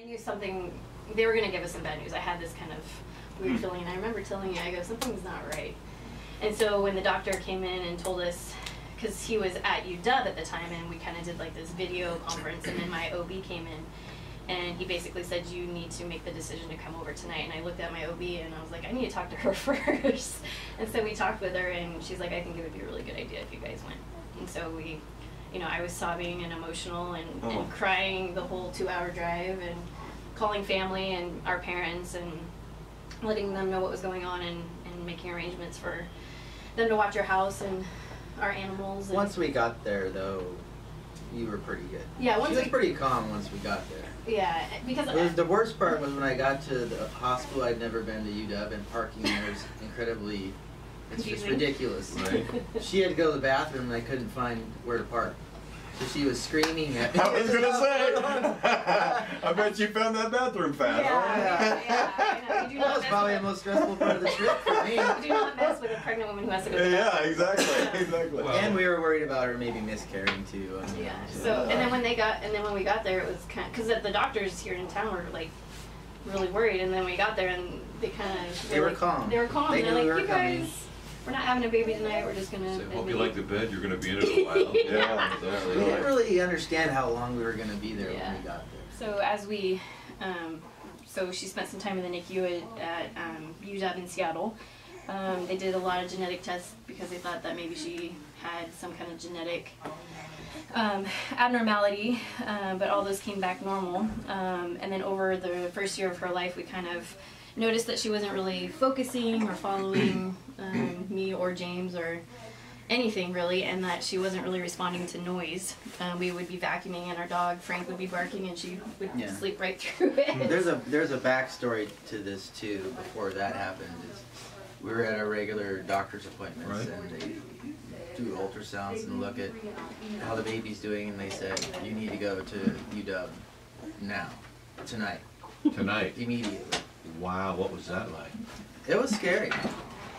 I knew something, they were going to give us some bad news. I had this kind of weird feeling, and I remember telling you, I go, something's not right. And so when the doctor came in and told us, because he was at UW at the time, and we kind of did like this video conference, and then my OB came in, and he basically said, you need to make the decision to come over tonight. And I looked at my OB, and I was like, I need to talk to her first. And so we talked with her, and she's like, I think it would be a really good idea if you guys went. And so we, you know, I was sobbing and emotional and crying the whole 2-hour drive, and calling family and our parents and letting them know what was going on, and making arrangements for them to watch our house and our animals. And once we got there, though, you were pretty good. Yeah, she was pretty calm once we got there. Yeah, because the worst part was when I got to the hospital. I'd never been to UW, and parking there is incredibly, it's just ridiculous. Right? She had to go to the bathroom, and I couldn't find where to park. So she was screaming at me. I was gonna say. I bet you found that bathroom fast. Yeah, I know. That was probably the most stressful part of the trip for me. Do not mess with a pregnant woman who has to go to the bathroom. Yeah, exactly, exactly. Well, and we were worried about her maybe miscarrying too. Yeah. So and then when we got there, it was kind of, because the doctors here in town were like really worried, and then we got there and they kind of they were calm. They were calm. They They're knew like, we were you coming. guys, we're not having a baby tonight. We're just gonna. So hope you like the bed. You're gonna be in it a while. Yeah, We didn't really understand how long we were going to be there when we got there. So as we, so she spent some time in the NICU at UW in Seattle. They did a lot of genetic tests because they thought that maybe she had some kind of genetic abnormality, but all those came back normal. And then over the first year of her life, we kind of noticed that she wasn't really focusing or following me or James or anything really, and that she wasn't really responding to noise. We would be vacuuming, and our dog Frank would be barking, and she would sleep right through it. There's a backstory to this too. Before that happened, we were at our regular doctor's appointments, and they do ultrasounds and look at how the baby's doing, and they said, you need to go to UW now, tonight, immediately. Wow, what was that like? It was scary.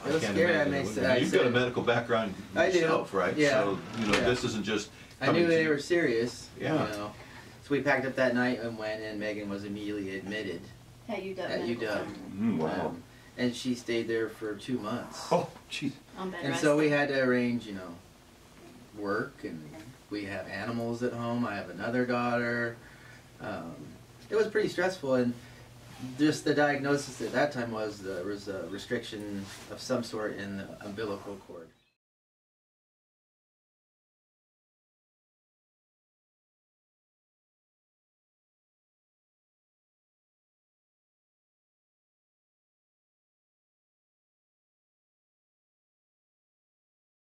It was scary. You've got a medical background yourself, right? Yeah. So, you know, this isn't just... I knew they were serious. Yeah. You know. So we packed up that night and went, and Megan was immediately admitted. At UW. At UW. Wow. And she stayed there for 2 months. Oh, jeez. And so we had to arrange, you know, work, and we have animals at home. I have another daughter. It was pretty stressful, and just the diagnosis at that time was there was a restriction of some sort in the umbilical cord.